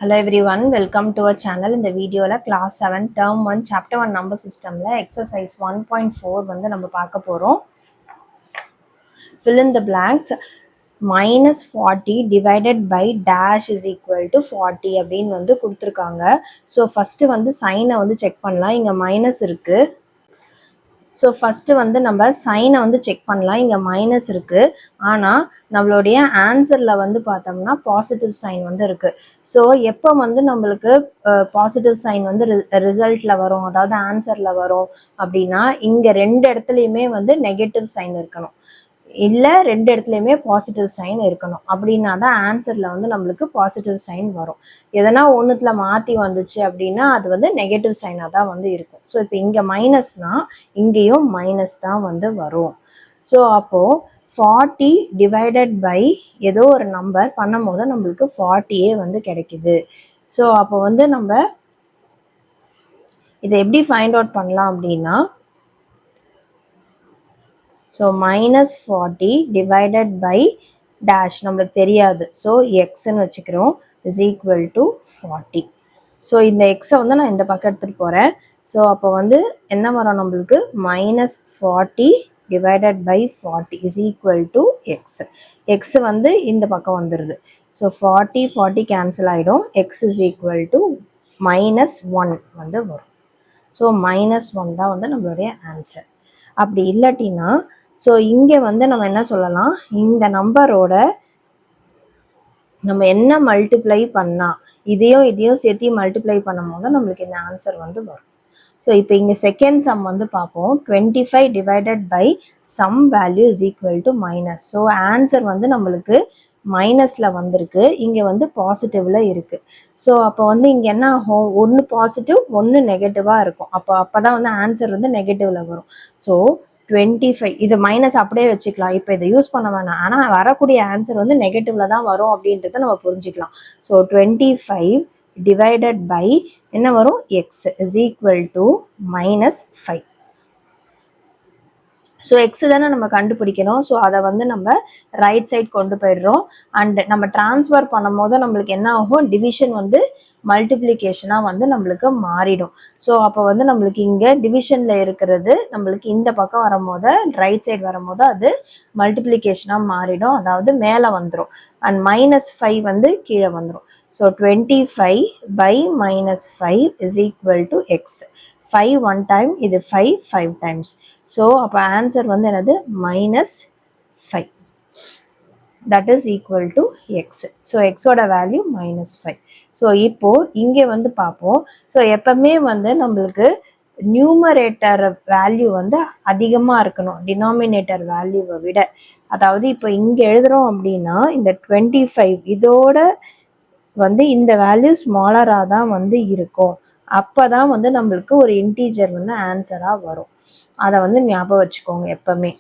Hello everyone, welcome to our channel. In the video la class 7 term 1 chapter 1 number system la exercise 1.4 வந்து நம்ம பார்க்க போறோம். Fill in the blanks. minus 40 divided by dash is equal to 40 அப்படின்னு வந்து கொடுத்துருக்காங்க. So first வந்து சைனை வந்து செக் பண்ணலாம். இங்கே மைனஸ் இருக்கு. ஸோ ஃபஸ்ட்டு வந்து நம்ம சைனை வந்து செக் பண்ணலாம். இங்கே மைனஸ் இருக்குது, ஆனால் நம்மளுடைய ஆன்சரில் வந்து பார்த்தோம்னா பாசிட்டிவ் சைன் வந்து இருக்குது. ஸோ எப்போ வந்து நம்மளுக்கு பாசிட்டிவ் சைன் வந்து ரிசல்ட்டில் வரும், அதாவது ஆன்சரில் வரும் அப்படின்னா இங்கே ரெண்டு இடத்துலையுமே வந்து நெகட்டிவ் சைன் இருக்கணும், இல்லை ரெண்டு இடத்துலையுமே பாசிட்டிவ் சைன் இருக்கணும். அப்படின்னா தான் ஆன்சரில் வந்து நம்மளுக்கு பாசிட்டிவ் சைன் வரும். எதனா ஒன்றுத்தில் மாற்றி வந்துச்சு அப்படின்னா அது வந்து நெகட்டிவ் சைனாக தான் வந்து இருக்கும். ஸோ இப்போ இங்கே மைனஸ்னால் இங்கேயும் மைனஸ் தான் வந்து வரும். ஸோ அப்போது 40 டிவைடட் பை ஏதோ ஒரு நம்பர் பண்ணும் போது நம்மளுக்கு 40 வந்து கிடைக்குது. ஸோ அப்போ வந்து நம்ம இதை எப்படி ஃபைண்ட் அவுட் பண்ணலாம் அப்படின்னா, so minus 40 divided by dash நம்மளுக்கு தெரியாது, ஸோ எக்ஸ்ன்னு வச்சுக்கிறோம், இஸ் ஈக்குவல் டு 40. ஸோ இந்த எக்ஸை வந்து நான் இந்த பக்கம் எடுத்துகிட்டு போகிறேன். ஸோ அப்போ வந்து என்ன வரும் நம்மளுக்கு, minus 40 divided by 40 is equal to x. X வந்து இந்த பக்கம் வந்துடுது. ஸோ 40 கேன்சல் ஆகிடும். X is equal to minus 1 வந்து வரும். ஸோ மைனஸ் 1 தான் வந்து நம்மளுடைய ஆன்சர். அப்படி இல்லாட்டினா ஸோ இங்கே வந்து நம்ம என்ன சொல்லலாம், இந்த நம்பரோட நம்ம என்ன மல்டிப்ளை பண்ணால் இதையும் சேர்த்து மல்டிப்ளை பண்ணும் போது நம்மளுக்கு இந்த ஆன்சர் வந்து வரும். ஸோ இப்போ இங்கே செகண்ட் சம் வந்து பார்ப்போம். 25 divided by some value is equal to minus. So answer வந்து நம்மளுக்கு மைனஸில் வந்திருக்கு, இங்கே வந்து பாசிட்டிவில் இருக்குது. ஸோ அப்போ வந்து இங்கே என்ன ஆகும், ஒன்று பாசிட்டிவ் ஒன்று நெகட்டிவாக இருக்கும். அப்போ தான் வந்து ஆன்சர் வந்து நெகட்டிவில் வரும். ஸோ 25 இது மைனஸ் அப்படியே வச்சுக்கலாம், இப்போ இதை யூஸ் பண்ண வேணாம். ஆனால் வரக்கூடிய ஆன்சர் வந்து நெகட்டிவில் தான் வரும் அப்படின்றத நம்ம புரிஞ்சுக்கலாம். ஸோ 25 டிவைடட் பை என்ன வரும், X is equal to minus 5. So X தானே நம்ம கண்டுபிடிக்கணும். ஸோ அதை வந்து நம்ம ரைட் சைட் கொண்டு போயிடுறோம். அண்ட் நம்ம டிரான்ஸ்ஃபர் பண்ணும் போது நம்மளுக்கு என்ன ஆகும், டிவிஷன் வந்து மல்டிப்ளிகேஷனாக வந்து நம்மளுக்கு மாறிடும். ஸோ அப்போ வந்து நம்மளுக்கு இங்கே டிவிஷனில் இருக்கிறது நம்மளுக்கு இந்த பக்கம் வரும்போது ரைட் சைடு வரும்போது அது மல்டிப்ளிகேஷனாக மாறிடும், அதாவது மேலே வந்துடும். அண்ட் மைனஸ் 5 வந்து கீழே வந்துடும். So 25 by minus 5 is equal to x. 5 1 time, இது 5 டைம்ஸ். ஸோ அப்போ ஆன்சர் வந்து என்னது, minus 5, that is equal to x. So எக்ஸோட வேல்யூ மைனஸ் 5. ஸோ இப்போது இங்கே வந்து பார்ப்போம். ஸோ எப்பவுமே வந்து நம்மளுக்கு நியூமரேட்டர் வேல்யூ வந்து அதிகமாக இருக்கணும் டினாமினேட்டர் வேல்யூவை விட. அதாவது இப்போ இங்கே எழுதுகிறோம் அப்படின்னா இந்த 25 இதோட வந்து இந்த வேல்யூ ஸ்மாலராக தான் வந்து இருக்கும். அப்போ தான் வந்து நம்மளுக்கு ஒரு இன்டீஜர் வந்து ஆன்சராக வரும். அதை வந்து ஞாபகம் வச்சுக்கோங்க எப்பவுமே.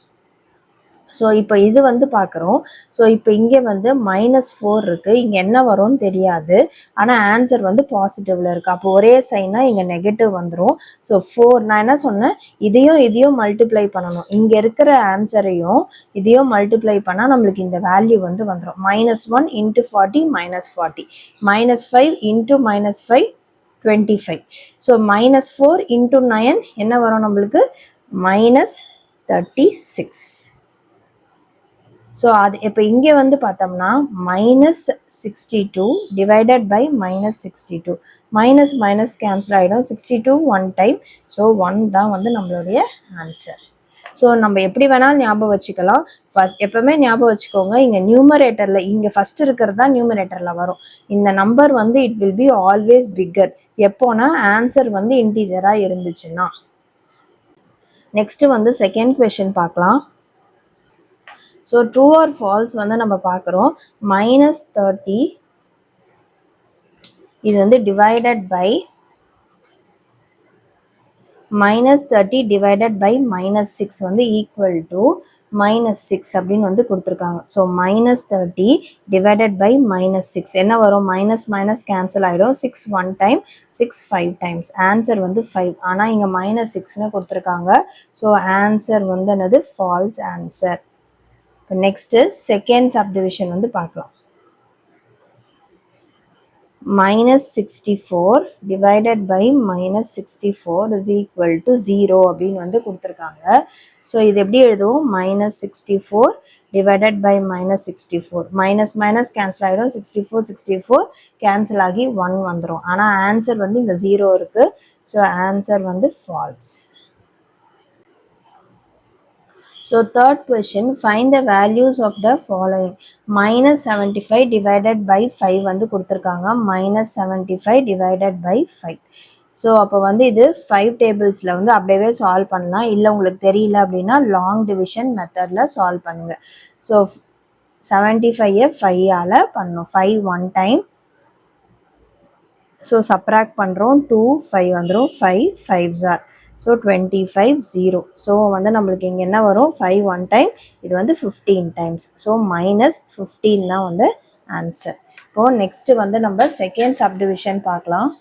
ஸோ இப்போ இது வந்து பார்க்குறோம். ஸோ இப்போ இங்கே வந்து -4 இருக்குது, இங்கே என்ன வரும்னு தெரியாது, ஆனால் ஆன்சர் வந்து பாசிட்டிவில் இருக்குது. அப்போ ஒரே சைனாக இங்கே நெகட்டிவ் வந்துடும். ஸோ 4 நான் என்ன சொன்னேன், இதையும் மல்டிப்ளை பண்ணணும். இங்கே இருக்கிற ஆன்சரையும் இதையும் மல்டிப்ளை பண்ணால் நம்மளுக்கு இந்த வேல்யூ வந்து வந்துடும். -1 × 40 -40, -5 × -5 25. ஸோ -4 × 9 என்ன வரும் நம்மளுக்கு, -36. ஸோ அது இப்போ இங்கே வந்து பார்த்தோம்னா -62 டிவைடட் பை -62, மைனஸ் கேன்சல் ஆகிடும். 62 1 டைம், ஸோ 1 தான் வந்து நம்மளுடைய ஆன்சர். ஸோ நம்ம எப்படி வேணாலும் ஞாபகம் வச்சுக்கலாம். எப்பவுமே ஞாபகம் வச்சுக்கோங்க, இங்கே நியூமரேட்டரில் இங்கே ஃபஸ்ட் இருக்கிறது தான் நியூமரேட்டரில் வரும். இந்த நம்பர் வந்து it will be always bigger எப்போனா ஆன்சர் வந்து இன்டீஜராக இருந்துச்சுன்னா. நெக்ஸ்ட் வந்து செகண்ட் கொஸ்டின் பார்க்கலாம். ஸோ ட்ரூ ஆர் ஃபால்ஸ் வந்து நம்ம பார்க்குறோம். -30 இது வந்து டிவைடட் பை -30 டிவைடட் பை -6 வந்து ஈக்குவல் டு -6 அப்படின்னு வந்து கொடுத்துருக்காங்க. ஸோ -30 டிவைடட் பை -6 என்ன வரும், மைனஸ் கேன்சல் ஆகிடும். 6 1 டைம், 6 5 டைம்ஸ், ஆன்சர் வந்து 5. ஆனால் இங்கே -6ன்னு கொடுத்துருக்காங்க. ஸோ ஆன்சர் வந்து என்னது, ஃபால்ஸ் ஆன்சர். இப்போ நெக்ஸ்ட்டு செகண்ட் சப்டிவிஷன் வந்து பார்க்கலாம். minus 64 divided by minus 64 is equal to 0 அப்படின்னு வந்து கொடுத்துருக்காங்க. ஸோ இது எப்படி எழுதுவோம், minus 64 divided by minus 64, minus minus cancel ஆகிடும், 64 cancel ஆகி 1 வந்துடும். ஆனால் ஆன்சர் வந்து இங்கே 0 இருக்கு. ஸோ ஆன்சர் வந்து falls. So third question, find the values of the following. Minus 75 divided by 5 வந்து கொடுத்துருக்காங்க. Minus 75 divided by 5. ஸோ அப்போ வந்து இது 5 டேபிள்ஸில் வந்து அப்படியே சால்வ் பண்ணலாம். இல்லை உங்களுக்கு தெரியல அப்படின்னா லாங் டிவிஷன் மெத்தடில் சால்வ் பண்ணுங்க. ஸோ 75 5ஆல் பண்ணணும். 5 1 டைம். ஸோ சப்ராக்ட் பண்ணுறோம். 2 5 வந்துடும். 5 5s are. ஸோ 25 0. ஸோ வந்து நம்மளுக்கு இங்கே என்ன வரும், 5 1 டைம், இது வந்து 15 டைம்ஸ். ஸோ minus 15 தான் வந்து ஆன்சர். இப்போது நெக்ஸ்ட்டு வந்து நம்ம செகண்ட் சப்டிவிஷன் பார்க்கலாம்.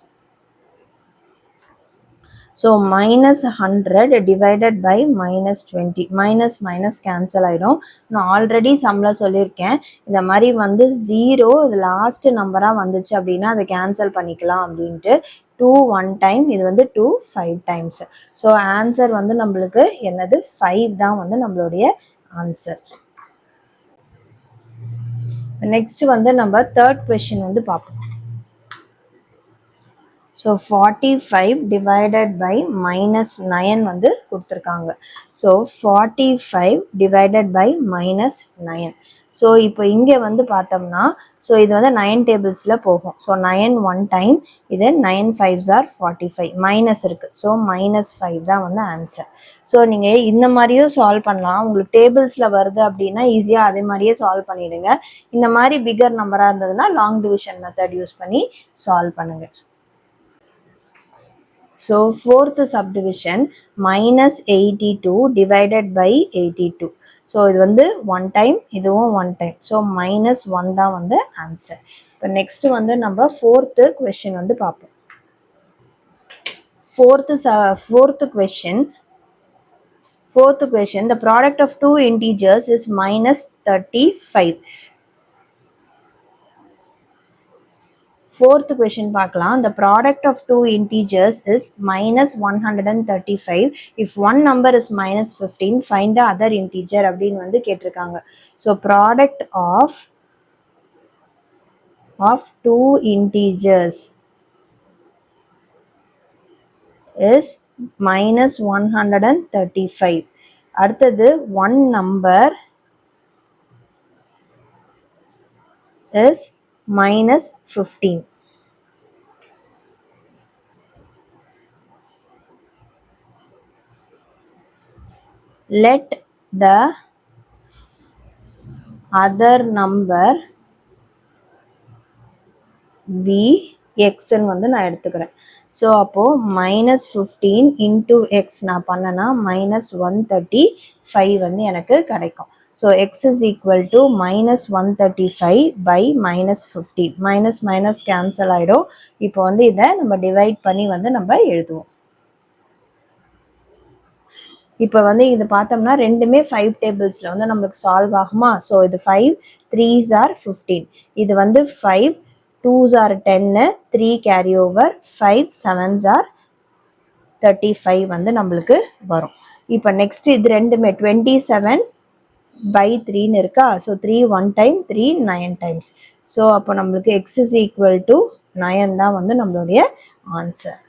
So minus 100 divided by minus 20, minus minus cancel ஆகிடும். நான் ஆல்ரெடி சம்மில் சொல்லியிருக்கேன், இந்த மாதிரி வந்து 0 இது லாஸ்ட் நம்பராக வந்துச்சு அப்படின்னா அதை கேன்சல் பண்ணிக்கலாம் அப்படின்ட்டு. 2 1 டைம், இது வந்து 2 5 டைம்ஸ். ஸோ ஆன்சர் வந்து நம்மளுக்கு என்னது, 5 தான் வந்து நம்மளுடைய ஆன்சர். நெக்ஸ்ட் வந்து நம்ம தேர்ட் கொஸ்டின் வந்து பார்ப்போம். ஸோ 45 divided by minus 9 வந்து கொடுத்துருக்காங்க. So 45 divided by minus 9. So இப்போ இங்கே வந்து பார்த்தோம்னா, ஸோ இது வந்து 9 டேபிள்ஸில் போகும். ஸோ 9 1 டைம், இது 9 5s are 45, மைனஸ் இருக்குது. ஸோ -5 தான் வந்து ஆன்சர். ஸோ நீங்கள் இந்த மாதிரியும் சால்வ் பண்ணலாம். உங்களுக்கு டேபிள்ஸில் வருது அப்படின்னா ஈஸியாக அதே மாதிரியே சால்வ் பண்ணிவிடுங்க. இந்த மாதிரி பிகர் நம்பராக இருந்ததுன்னா லாங் டிவிஷன் மெத்தட் யூஸ் பண்ணி சால்வ் பண்ணுங்கள். So fourth subdivision, minus 82 divided by 82. So இது வந்து 1 time, இதுவும் 1 time. So minus 1 தான் வந்து answer. இப்போ next வந்து நம்ம fourth question வந்து பார்ப்போம். Fourth question, the product of two integers is minus 35. Fourth question பார்க்கலாம். The product of two integers is minus 135. If one number is minus 15, find the other integer அப்படின்னு வந்து கேட்டிருக்காங்க. So product of two integers is minus 135. அடுத்தது one number is minus 15. Let the other number be x ன்னு வந்து நான் எடுத்துக்கிறேன். So அப்போது minus 15 into x நான் பண்ணனா minus 135 வந்து எனக்கு கிடைக்கும். So x is equal to minus 135 by minus 15. Minus minus cancel ஆகிடும். இப்போ வந்து இதை நம்ம டிவைட் பண்ணி வந்து நம்ம எழுதுவோம். இப்போ வந்து இது பார்த்தோம்னா ரெண்டுமே 5 டேபிள்ஸில் வந்து நம்மளுக்கு சால்வ் ஆகுமா. ஸோ இது 5 3s are 15, இது வந்து 5 2s are 10, 3 carry over, 5 7s are 35 வந்து நம்மளுக்கு வரும். இப்போ நெக்ஸ்ட் இது ரெண்டுமே 27 by 3ன்னு இருக்கா. So 3 1 time, 3 9 times. ஸோ அப்போ நம்மளுக்கு x is equal to 9 தான் வந்து நம்மளுடைய ஆன்சர்.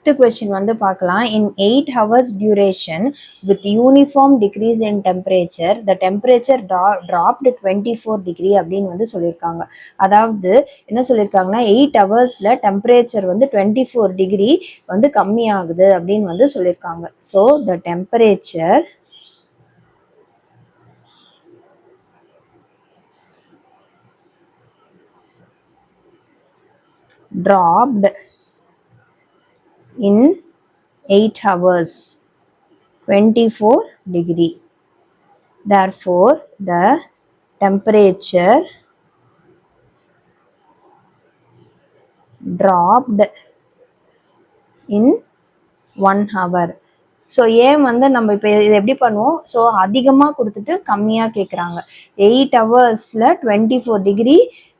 Fifth question வந்து பார்க்கலாம். In 8 hours duration with uniform decrease in temperature, the temperature dropped 24 degree அப்படின்னு வந்து சொல்லியிருக்காங்க. அதாவது என்ன சொல்லியிருக்காங்கன்னா 8 ஹவர்ஸில் டெம்பரேச்சர் வந்து 24 டிகிரி வந்து கம்மியாகுது அப்படின்னு வந்து சொல்லியிருக்காங்க. So the temperature dropped in 8 hours 24 degree. Therefore the temperature dropped in 1 hour. So ஏன் வந்து நம்ம இப்போ இது எப்படி பண்ணுவோம், ஸோ அதிகமாக கொடுத்துட்டு கம்மியாக கேட்குறாங்க. 8 ஹவர்ஸில் 24 டிகிரி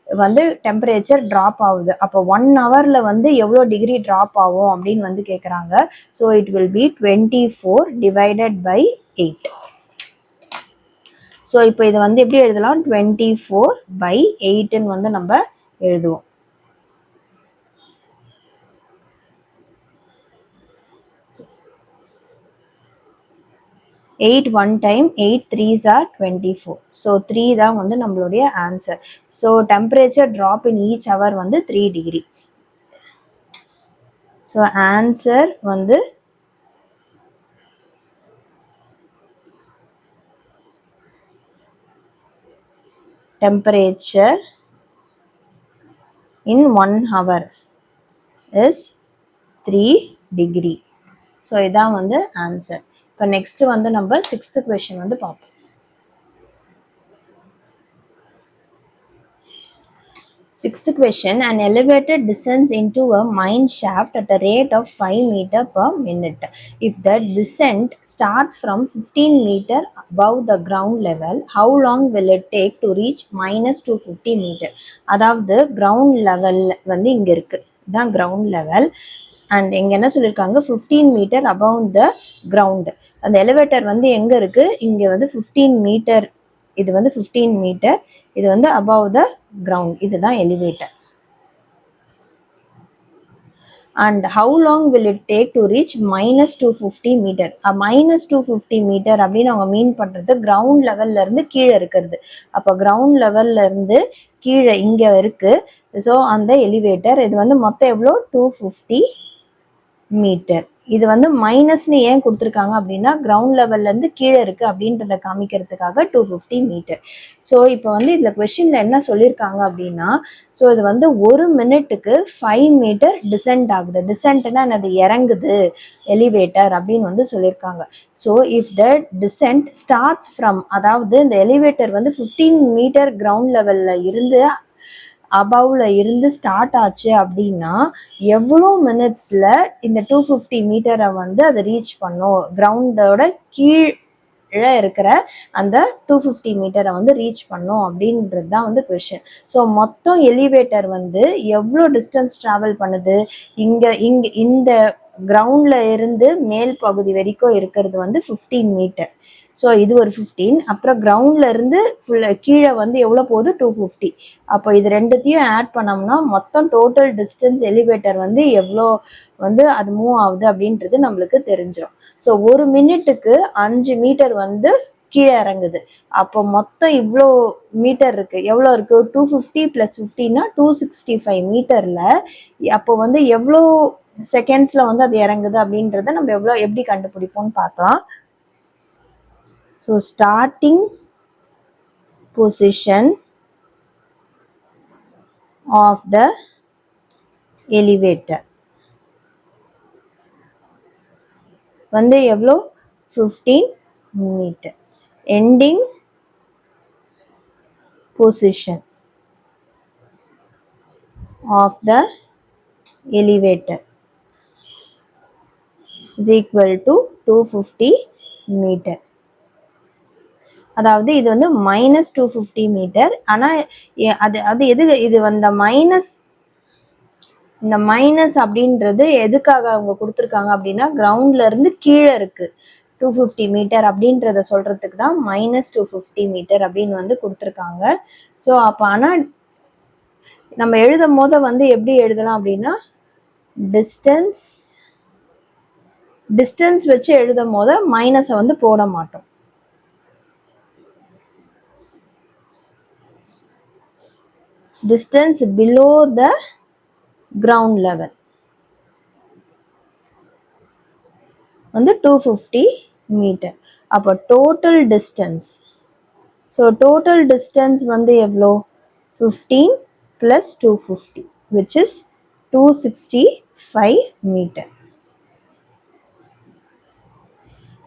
வந்து டெம்பரேச்சர் ட்ராப் ஆகுது. அப்போ 1 ஹவர்ல வந்து எவ்வளோ டிகிரி ட்ராப் ஆகும் அப்படின்னு வந்து கேட்குறாங்க. So it will be 24 divided by 8. So இப்போ இது வந்து எப்படி எழுதலாம், 24 by 8ன்னு வந்து நம்ம எழுதுவோம். 8 1 time, 8 3s are 24. ஸோ 3 தான் வந்து நம்மளுடைய answer. So temperature drop in each hour வந்து 3 டிகிரி. ஸோ ஆன்சர் வந்து temperature in 1 hour is 3 degree. So இதான் வந்து ஆன்சர். இப்போ நெக்ஸ்ட் வந்து நம்ம 6th question வந்து பார்ப்போம். 6th question, an elevator descends into a mine shaft at a rate of 5 meter per minute. If the descent starts from 15 meter above the ground level, how long will it take to reach minus 250 meter? அதாவது ground level வந்து இங்க இருக்கு, இதான் ground level. And இங்க என்ன சொல்லியிருக்காங்க, 15 metre above the ground. அந்த elevator வந்து எங்க இருக்கு, இங்க வந்து 15 மீட்டர், இது வந்து 15 மீட்டர், இது வந்து அபவ் த கிரவுண்ட், இதுதான் elevator. And how long will it take to reach minus 250 meter? minus 250 meter அப்படின்னு அவங்க மீன் பண்றது கிரவுண்ட் லெவல்ல இருந்து கீழே இருக்கிறது. அப்போ கிரவுண்ட் லெவல்ல இருந்து கீழே இங்க இருக்கு. ஸோ அந்த எலிவேட்டர் இது வந்து மொத்தம் எவ்வளோ, 250 மீட்டர். இது வந்து மைனஸ்னு ஏன் கொடுத்துருக்காங்க அப்படின்னா கிரவுண்ட் லெவல்ல இருந்து கீழே இருக்கு அப்படின்றத காமிக்கிறதுக்காக 250 மீட்டர். ஸோ இப்போ வந்து இதுல கொஸ்டின்ல என்ன சொல்லியிருக்காங்க அப்படின்னா, ஸோ இது வந்து 1 மினிட்டுக்கு 5 மீட்டர் டிசென்ட் ஆகுது. டிசென்ட்னா என்னது, இறங்குது எலிவேட்டர் அப்படின்னு வந்து சொல்லியிருக்காங்க. So if the dissent starts from, அதாவது இந்த எலிவேட்டர் வந்து 15 மீட்டர் கிரவுண்ட் லெவல்ல இருந்து அபவ்ல இருந்து ஸ்டார்ட் ஆச்சு அப்படின்னா எவ்வளோ மினிட்ஸ்ல இந்த 250 மீட்டரை வந்து அதை ரீச் பண்ணும், கிரவுண்டோட கீழே இருக்கிற அந்த 250 மீட்டரை வந்து ரீச் பண்ணும் அப்படின்றது தான் வந்து கொஸ்டின். ஸோ மொத்தம் எலிவேட்டர் வந்து எவ்வளோ டிஸ்டன்ஸ் ட்ராவல் பண்ணுது, இந்த கிரவுண்ட்ல இருந்து மேல் பகுதி வரைக்கும் இருக்கிறது வந்து 15 மீட்டர். ஸோ இது ஒரு 15, அப்புறம் கிரவுண்ட்ல இருந்து கீழே வந்து எவ்வளோ போகுது, 250. அப்போ இது ரெண்டுத்தையும் ஆட் பண்ணோம்னா மொத்தம் டோட்டல் டிஸ்டன்ஸ் எலிவேட்டர் வந்து எவ்வளோ வந்து அது மூவ் ஆகுது அப்படின்றது நம்மளுக்கு தெரிஞ்சிடும். ஸோ 1 மினிட்டுக்கு 5 மீட்டர் வந்து கீழே இறங்குது. அப்போ மொத்தம் இவ்வளோ மீட்டர் இருக்கு, எவ்வளோ இருக்கு, 250 + 15 265 மீட்டர்ல அப்போ வந்து எவ்வளோ செகண்ட்ஸ்ல வந்து அது இறங்குது அப்படின்றத நம்ம எப்படி கண்டுபிடிப்போம்னு பார்க்கலாம். So starting position of the elevator வந்து எவ்வளோ, 15 meter. ending position of the elevator is equal to 250 meter. அதாவது இது வந்து minus 250 மீட்டர். ஆனால் அது எது, இது அந்த இந்த மைனஸ் அப்படின்றது எதுக்காக அவங்க கொடுத்துருக்காங்க அப்படின்னா கிரவுண்ட்ல இருந்து கீழே இருக்கு 250 மீட்டர் அப்படின்றத சொல்றதுக்கு தான் minus 250 மீட்டர் அப்படின்னு வந்து கொடுத்துருக்காங்க. ஸோ அப்போ ஆனால் நம்ம எழுதும் போது வந்து எப்படி எழுதலாம் அப்படின்னா டிஸ்டன்ஸ் வச்சு எழுதும் போது மைனஸை வந்து போட மாட்டோம். distance below the ground level வந்து 250 மீட்டர். அப்போ total distance, so total distance வந்து எவ்வளோ, 15 + 250 which is 265 மீட்டர்.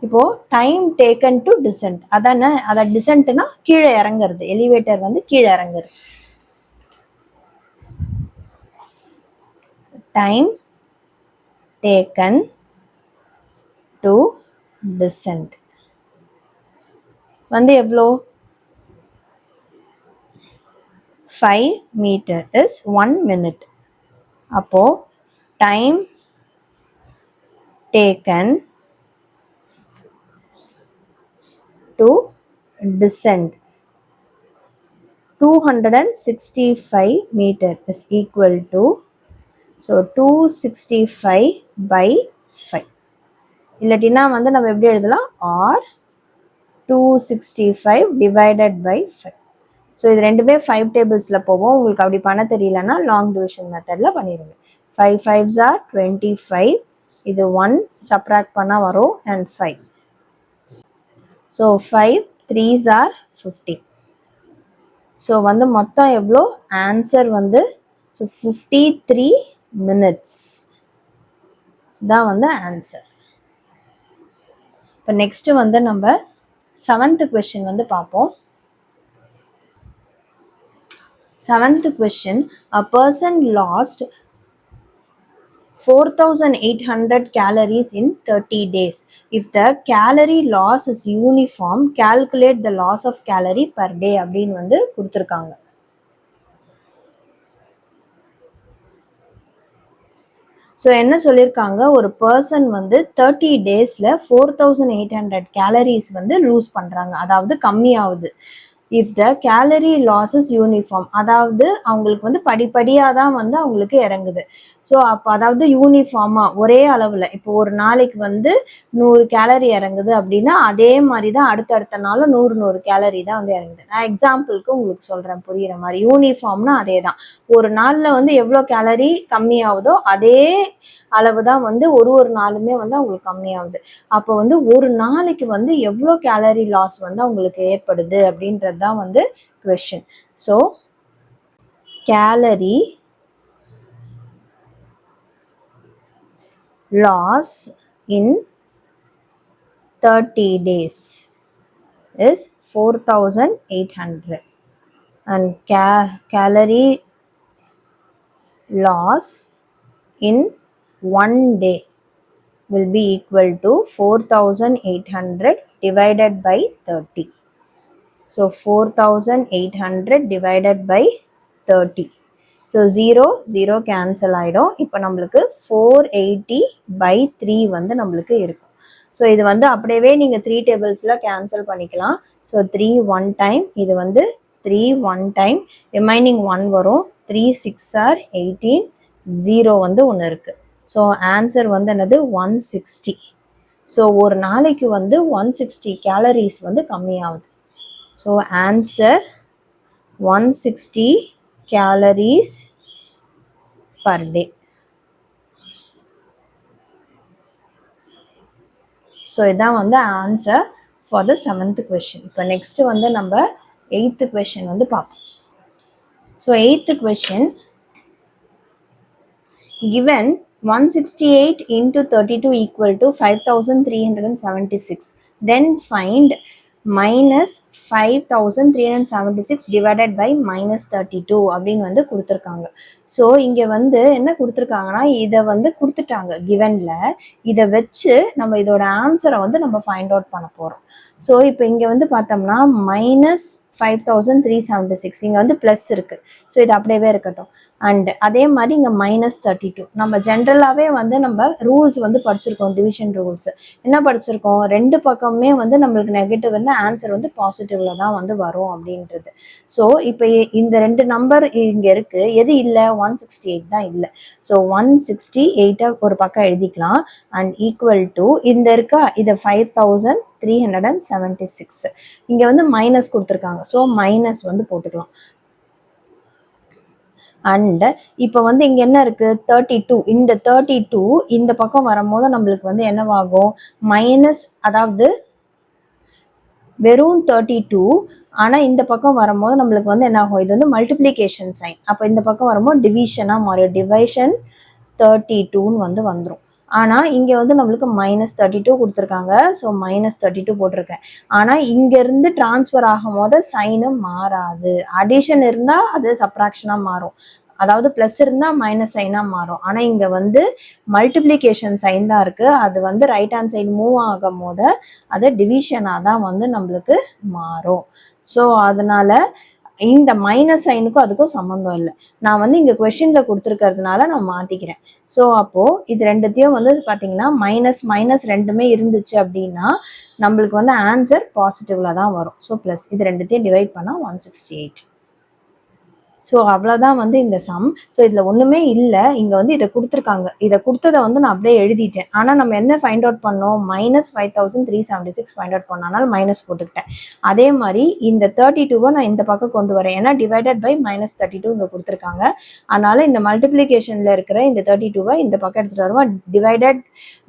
இப்போ டைம் டேக்கன் டு டிசென்ட், அதானே, அதை டிசென்ட்னா கீழே இறங்குறது, எலிவேட்டர் வந்து கீழே இறங்குறது. time taken to descend வந்து எவ்வளோ, 5 meter is 1 minute. அப்போ time taken to descend 265 meter is equal to, so 265 by 5. இல்லாட்டினா வந்து நம்ம எப்படி எழுதலாம், or 265 divided by 5. ஸோ இது ரெண்டுமே 5 டேபிள்ஸில் போவோம். உங்களுக்கு அப்படி பண்ண தெரியலன்னா லாங் டிவிஷன் மெத்தடில் பண்ணிடுங்க. 5 5s are 25, இது 1 சப்ராக்ட் பண்ணால் வரும் and 5. So 5 3s are 50. So வந்து மொத்தம் எவ்வளோ ஆன்சர் வந்து, ஸோ 53 minutes தான் வந்து ஆன்சர். இப்போ நெக்ஸ்ட் வந்து நம்ம 7th question வந்து பார்ப்போம். 7th question, a person lost 4,800 calories in 30 days. If the calorie loss is uniform, calculate the loss of calorie per day அப்படின்னு வந்து கொடுத்துருக்காங்க. ஸோ என்ன சொல்லியிருக்காங்க, ஒரு பர்சன் வந்து 30 டேஸில் 4,800 கேலரிஸ் வந்து லூஸ் பண்ணுறாங்க, அதாவது கம்மியாகுது. If the calorie loss is uniform, அதாவது அவங்களுக்கு வந்து படிப்படியாக தான் வந்து அவங்களுக்கு இறங்குது. ஸோ அப்போ அதாவது யூனிஃபார்மாக ஒரே அளவில், இப்போ ஒரு நாளைக்கு வந்து 100 கேலரி இறங்குது அப்படின்னா அதே மாதிரி தான் அடுத்தடுத்த நாளும் 100 கேலரி தான் வந்து இறங்குது. நான் எக்ஸாம்பிளுக்கு உங்களுக்கு சொல்கிறேன் புரிகிற மாதிரி. யூனிஃபார்ம்னா அதே தான், ஒரு நாளில் வந்து எவ்வளோ கேலரி கம்மியாகுதோ அதே அளவு தான் வந்து ஒரு நாளுமே வந்து அவங்களுக்கு கம்மியாகுது. அப்போ வந்து ஒரு நாளைக்கு வந்து எவ்வளோ கேலரி லாஸ் வந்து அவங்களுக்கு ஏற்படுது அப்படின்றது தான் வந்து question. So calorie loss in 30 days is 4,800 and calorie loss in 1 day will be equal to 4,800 divided by 30. So 4,800 divided by 30. So 0 cancel ஆயிடும். இப்போ நம்மளுக்கு 480 by 3 வந்து நம்மளுக்கு இருக்கும். ஸோ இது வந்து அப்படியே நீங்கள் 3 டேபிள்ஸில் கேன்சல் பண்ணிக்கலாம். ஸோ 3 1 டைம், இது வந்து 3 1 டைம், ரிமைனிங் 1 வரும். 3 6 are 18, 0 வந்து ஒன்று இருக்குது. ஸோ ஆன்சர் வந்து என்னது 160. ஸோ ஒரு நாளைக்கு வந்து 160 கேலரிஸ் வந்து கம்மியாகுது. So answer 160 calories per day. So இதான் வந்து answer for the 7th question. இப்போ நெக்ஸ்ட் வந்து நம்ம 8th question வந்து பார்ப்போம். So 8th question, given 168 into 32 equal to 5,376, then find minus 5,376 divided by minus 32 அப்படின்னு வந்து கொடுத்துருக்காங்க. ஸோ இங்கே வந்து என்ன கொடுத்துருக்காங்கன்னா, இதை வந்து கொடுத்துட்டாங்க கிவன்ல, இதை வச்சு நம்ம இதோட ஆன்சரை வந்து நம்ம ஃபைண்ட் அவுட் பண்ண போகிறோம். ஸோ இப்போ இங்கே வந்து பார்த்தோம்னா minus 5,376, இங்கே வந்து ப்ளஸ் இருக்குது. ஸோ இது அப்படியே இருக்கட்டும். அண்ட் அதே மாதிரி இங்கே -32. நம்ம ஜென்ரலாகவே வந்து நம்ம ரூல்ஸ் வந்து படிச்சிருக்கோம், டிவிஷன் ரூல்ஸ் என்ன படிச்சிருக்கோம், ரெண்டு பக்கமே வந்து நம்மளுக்கு நெகட்டிவ்னா ஆன்சர் வந்து பாசிட்டிவ்ல தான் வந்து வரும் அப்படின்றது. ஸோ இப்போ இந்த ரெண்டு நம்பர் இங்கே இருக்குது, எது இல்லை, 168 தான் இல்லை. ஸோ 168 ஒரு பக்கம் எழுதிக்கலாம். அண்ட் ஈக்குவல் டு இந்த இருக்கா, இதை 5,376 இங்கே வந்து மைனஸ் கொடுத்துருக்காங்க. ஸோ மைனஸ் வந்து போட்டுக்கலாம். அண்ட் இப்போ வந்து இங்கே என்ன இருக்குது, 32. இந்த 32 இந்த பக்கம் வரும்போது நம்மளுக்கு வந்து என்னவாகும், மைனஸ், அதாவது வெறும் 32, ஆனால் இந்த பக்கம் வரும்போது நம்மளுக்கு வந்து என்ன ஆகும், இது வந்து மல்டிப்ளிகேஷன் சைன். அப்போ இந்த பக்கம் வரும்போது டிவிஷனாக மாறும், டிவைஷன் 32ன்னு வந்து வந்துடும். ஆனால் இங்கே வந்து நம்மளுக்கு -32 கொடுத்துருக்காங்க. ஸோ -32 போட்டிருக்கேன். ஆனால் இங்கேருந்து டிரான்ஸ்ஃபர் ஆகும் போது சைனு மாறாது. அடிஷன் இருந்தால் அது சப்ராக்ஷனாக மாறும், அதாவது ப்ளஸ் இருந்தால் மைனஸ் சைனாக மாறும். ஆனால் இங்கே வந்து மல்டிப்ளிகேஷன் சைன் தான் இருக்குது, அது வந்து ரைட் ஹேண்ட் சைடு மூவ் ஆகும் போது அது டிவிஷனாக தான் வந்து நம்மளுக்கு மாறும். ஸோ அதனால் இந்த மைனஸ் சைனுக்கும் அதுக்கும் சம்மந்தம் இல்லை. நான் வந்து இங்கே கொஷினில் கொடுத்துருக்கிறதுனால நான் மாற்றிக்கிறேன். ஸோ அப்போது இது ரெண்டுத்தையும் வந்து பார்த்தீங்கன்னா மைனஸ் மைனஸ் ரெண்டுமே இருந்துச்சு அப்படின்னா நம்மளுக்கு வந்து ஆன்சர் பாசிட்டிவில் தான் வரும். ஸோ ப்ளஸ் இது ரெண்டுத்தையும் டிவைட் பண்ணால் 168. ஸோ அவ்வளோதான் வந்து இந்த சம். ஸோ இதில் ஒன்றுமே இல்லை, இங்கே வந்து இதை கொடுத்துருக்காங்க, இதை கொடுத்ததை வந்து நான் அப்படியே எழுதிட்டேன். ஆனால் நம்ம என்ன ஃபைண்ட் அவுட் பண்ணோம், -5376 ஃபைண்ட் அவுட் பண்ணனால மைனஸ் போட்டுக்கிட்டேன். அதே மாதிரி இந்த 32 நான் இந்த பக்கம் கொண்டு வரேன், ஏன்னா டிவைடட் பை -32 இங்கே கொடுத்துருக்காங்க. அதனால இந்த மல்டிப்ளிகேஷனில் இருக்கிற இந்த 32 இந்த பக்கம் எடுத்துகிட்டு வருவோம், டிவைடட்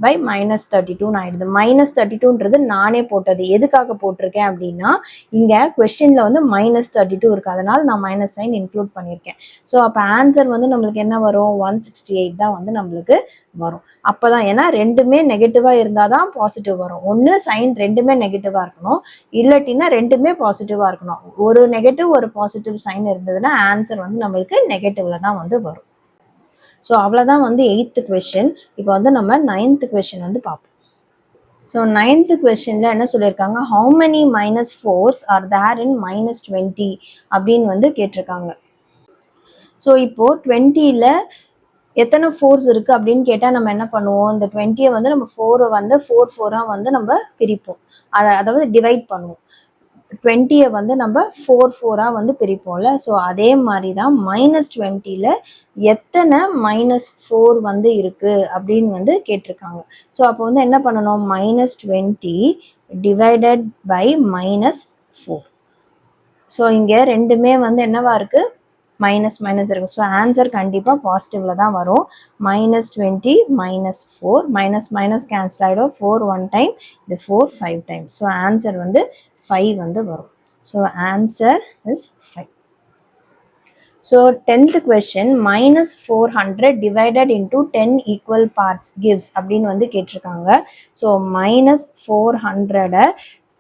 பை -32 ஆயிடுது. -32ன்றது நானே போட்டது. எதுக்காக போட்டிருக்கேன் அப்படின்னா இங்கே கொஸ்டினில் வந்து -32 இருக்குது, அதனால நான் மைனஸ் சைன் இன்க்ளூட் பண்ணியிருக்கேன். ஸோ அப்போ ஆன்சர் வந்து நம்மளுக்கு என்ன வரும், 168 தான் வந்து நம்மளுக்கு வரும். அப்போதான், ஏன்னா ரெண்டுமே நெகட்டிவாக இருந்தால் தான் பாசிட்டிவ் வரும். ஒன்று சைன் ரெண்டுமே நெகட்டிவாக இருக்கணும், இல்லாட்டினா ரெண்டுமே பாசிட்டிவாக இருக்கணும். ஒரு நெகட்டிவ் ஒரு பாசிட்டிவ் சைன் இருந்ததுன்னா ஆன்சர் வந்து நம்மளுக்கு நெகட்டிவ்ல தான் வந்து வரும். ஸோ அவ்வளோதான் வந்து 8th கொஸ்டின். இப்போ வந்து நம்ம 9th கொஸ்டின் வந்து பார்ப்போம். ஸோ 9th கொஸ்டினில் என்ன சொல்லியிருக்காங்க, how many -4s are there in -20 அப்படின்னு வந்து கேட்டிருக்காங்க. ஸோ இப்போது 20ல் எத்தனை ஃபோர்ஸ் இருக்குது அப்படின்னு கேட்டால் நம்ம என்ன பண்ணுவோம், இந்த 20யை வந்து நம்ம 4 வந்து 4 வந்து நம்ம பிரிப்போம், அதாவது டிவைட் பண்ணுவோம். 20யை வந்து நம்ம 4 வந்து பிரிப்போம்ல. ஸோ அதே மாதிரி தான் -20ல் எத்தனை -4 வந்து இருக்குது அப்படின்னு வந்து கேட்டிருக்காங்க. ஸோ அப்போ வந்து என்ன பண்ணணும், -20 டிவைடட் பை -4. ஸோ இங்கே ரெண்டுமே வந்து என்னவா இருக்குது, மைனஸ் மைனஸ் இருக்குது. ஸோ ஆன்சர் கண்டிப்பாக பாசிட்டிவில் தான் வரும். -20 -4 மைனஸ் மைனஸ் கேன்சல் ஆகிடும். 4 1 டைம், இது 4 5 டைம். ஸோ ஆன்சர் வந்து 5 வந்து வரும். So answer is 5. So 10th question, -400 divided into 10 equal parts gives அப்படின்னு வந்து கேட்டிருக்காங்க. ஸோ -400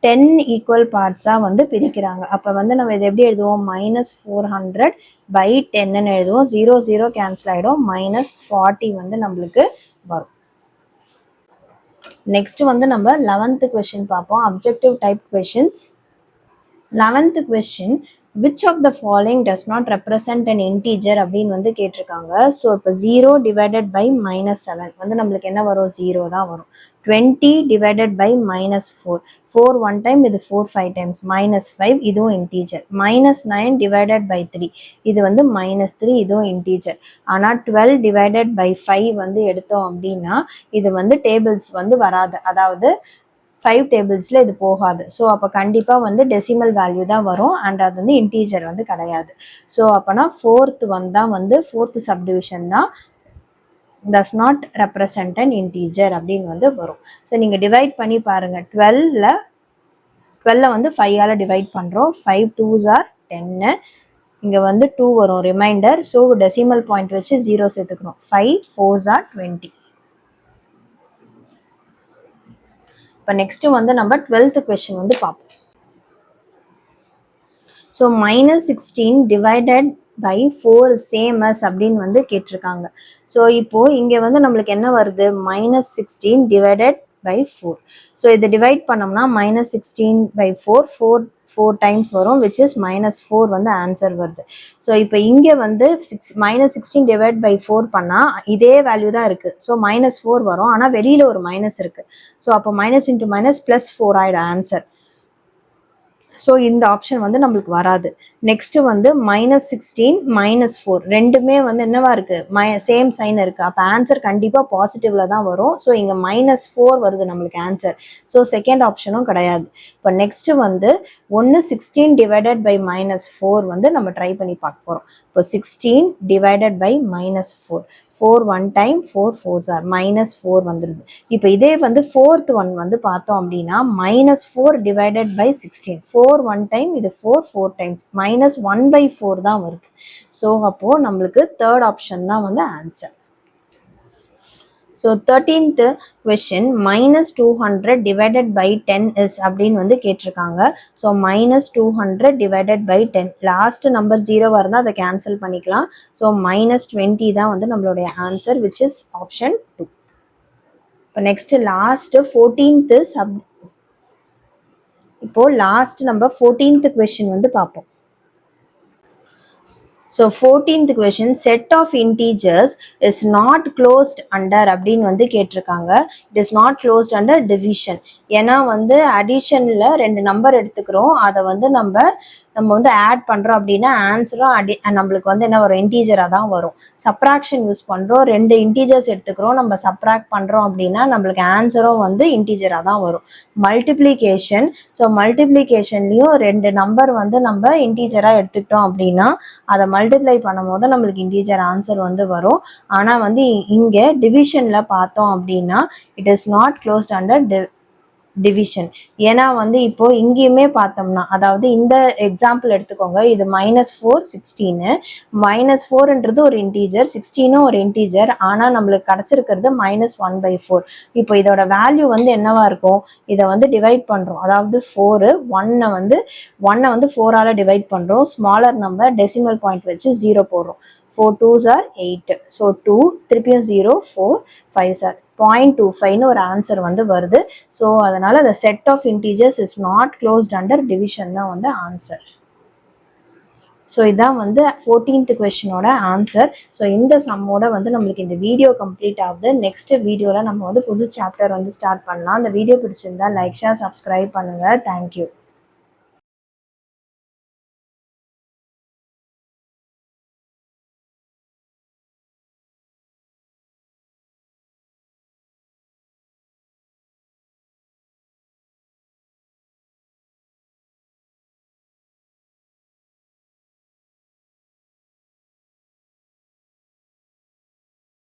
10 ஈக்குவல் பார்ட்ஸாக வந்து பிரிக்கிறாங்க. அப்போ வந்து நம்ம இதை எப்படி எழுதுவோம், -400 பை 10ன்னு எழுதுவோம். 0 0 கேன்சல் ஆகிடும், -40 வந்து நம்மளுக்கு வரும். நெக்ஸ்ட் வந்து நம்ம 11th கொஸ்டின் பார்ப்போம், objective type questions. 11th question, which of the following does not represent an integer அப்படின்னு வந்து கேட்டிருக்காங்க. ஸோ இப்போ 0 டிவைடட் பை -7 வந்து நம்மளுக்கு என்ன வரும், 0 தான் வரும். 20 டிவைடட் பை -4, 4 1 டைம், இது 4 5 டைம்ஸ், -5 இதுவும் இன்டீஜர். -9 டிவைடட் பை 3, இது வந்து -3 இதுவும் இன்டீஜர். ஆனால் 12 டிவைடட் பை 5 வந்து எடுத்தோம் அப்படின்னா இது வந்து டேபிள்ஸ் வந்து வராது, அதாவது 5 டேபிள்ஸில் இது போகாது. ஸோ அப்போ கண்டிப்பாக வந்து டெசிமல் வேல்யூ தான் வரும், அண்ட் அது வந்து இன்டீஜர் வந்து கிடையாது. ஸோ அப்போனா 4th ஒன் தான் வந்து 4th சப்டிவிஷன் தான் does not represent an integer அப்படின்னு வந்து வரும். ஸோ நீங்கள் டிவைட் பண்ணி பாருங்கள், 12 வந்து 5ஆல் டிவைட் பண்ணுறோம், 5 2s are 10, இங்கே வந்து 2 வரும் ரிமைண்டர். ஸோ டெசிமல் பாயிண்ட் வச்சு 0 சேர்த்துக்கணும். 5 4s are 20. இப்போ நெக்ஸ்ட் வந்து நம்ம 12th கொஸ்டின் வந்து பார்ப்போம். So -16 divided by 4 same as அப்படின்னு வந்து கேட்டிருக்காங்க. ஸோ இப்போது இங்கே வந்து நம்மளுக்கு என்ன வருது, -16 டிவைடட் பை 4. ஸோ இதை டிவைட் பண்ணோம்னா -16 பை 4 4 டைம்ஸ் வரும், விச் இஸ் -4 வந்து ஆன்சர் வருது. ஸோ இப்போ இங்கே வந்து -16 டிவைட் பை 4 பண்ணால் இதே வேல்யூ தான் இருக்குது. ஸோ -4 வரும், ஆனால் வெளியில் ஒரு மைனஸ் இருக்குது. ஸோ அப்போ மைனஸ் இன்ட்டு மைனஸ் +4 ஆகிடும் ஆன்சர். ஸோ இந்த ஆப்ஷன் வந்து நம்மளுக்கு வராது. நெக்ஸ்ட்டு வந்து -16 -4 ரெண்டுமே வந்து என்னவா இருக்குது, சேம் சைன் இருக்குது. அப்போ ஆன்சர் கண்டிப்பாக பாசிட்டிவில் தான் வரும். ஸோ இங்கே -4 வருது நம்மளுக்கு ஆன்சர். ஸோ செகண்ட் ஆப்ஷனும் கிடையாது. இப்போ நெக்ஸ்ட்டு வந்து 16 டிவைடட் பை -4 வந்து நம்ம ட்ரை பண்ணி பார்க்க போகிறோம். இப்போ 16 divided by -4, 4 1 time, 4 4s are -4 வந்துடுது. இப்போ இதே வந்து 4th ஒன் வந்து பார்த்தோம் அப்படின்னா -4 டிவைடட் பை 16, 4 1 டைம், இது 4 4 டைம்ஸ், -1/4 தான் வருது. ஸோ அப்போது நம்மளுக்கு தேர்ட் ஆப்ஷன் தான் வந்து answer. So 13th question, -200 divided by 10 is அப்படின்னு வந்து கேட்டிருக்காங்க. So -200 divided by 10, last number 0வாக இருந்தால் அதை கேன்சல் பண்ணிக்கலாம். ஸோ -20 தான் வந்து நம்மளுடைய ஆன்சர், விச் இஸ் ஆப்ஷன் 2. இப்போ நெக்ஸ்ட்டு லாஸ்ட்டு 14th இப்போது லாஸ்ட் நம்ம 14th கொஸ்டின் வந்து பார்ப்போம். So 14th question set of integers is not closed under அப்படின்னு வந்து கேட்டிருக்காங்க. It is not closed under division. ஏன்னா வந்து அடிஷனில் 2 நம்பர் எடுத்துக்கிறோம், அதை வந்து நம்ம வந்து ஆட் பண்ணுறோம் அப்படின்னா ஆன்சரும் நம்மளுக்கு வந்து என்ன வரும், இன்டீஜராக தான் வரும். சப்ராக்ஷன் யூஸ் பண்ணுறோம், 2 இன்டீஜர்ஸ் எடுத்துக்கிறோம், நம்ம சப்ராக்ட் பண்ணுறோம் அப்படின்னா நம்மளுக்கு ஆன்சரும் வந்து இன்டீஜராக தான் வரும். மல்டிப்ளிகேஷன், ஸோ மல்டிப்ளிகேஷன்லேயும் 2 நம்பர் வந்து நம்ம இன்டீஜராக எடுத்துக்கிட்டோம் அப்படின்னா அதை மல்டிப்ளை பண்ணும் போது நம்மளுக்கு இன்டீஜர் ஆன்சர் வந்து வரும். ஆனால் வந்து இங்கே டிவிஷனில் பார்த்தோம் அப்படின்னா it is not closed under division. ஏன்னா வந்து இப்போ இங்கேயுமே பார்த்தோம்னா, அதாவது இந்த எக்ஸாம்பிள் எடுத்துக்கோங்க, இது -4 16, -4ன்றது ஒரு இன்டீஜர், 16ம் ஒரு இன்டீஜர், ஆனால் நம்மளுக்கு கிடச்சிருக்கிறது -1/4. இப்போ இதோட வேல்யூ வந்து என்னவா இருக்கும், இதை வந்து டிவைட் பண்ணுறோம், அதாவது 4 1 வந்து 4ஆல் டிவைட் பண்ணுறோம், ஸ்மாலர் நம்பர் டெசிமல் பாயிண்ட் வச்சு 0 போடுறோம். 4 2s are 8, ஸோ 2 திருப்பியும் 0 4 5s are 0.25ன்னு ஒரு ஆன்சர் வந்து வருது. ஸோ அதனால the set of integers is not closed under division தான் வந்து ஆன்சர். ஸோ இதான் வந்து 14th கொஸ்டினோட ஆன்சர். ஸோ இந்த சம்மோட வந்து நம்மளுக்கு இந்த வீடியோ கம்ப்ளீட் ஆகுது. நெக்ஸ்ட் வீடியோவில் நம்ம வந்து புது சாப்டர் வந்து ஸ்டார்ட் பண்ணலாம். அந்த வீடியோ பிடிச்சிருந்தா லைக் ஷேர் சப்ஸ்கிரைப் பண்ணுங்கள். தேங்க்யூ.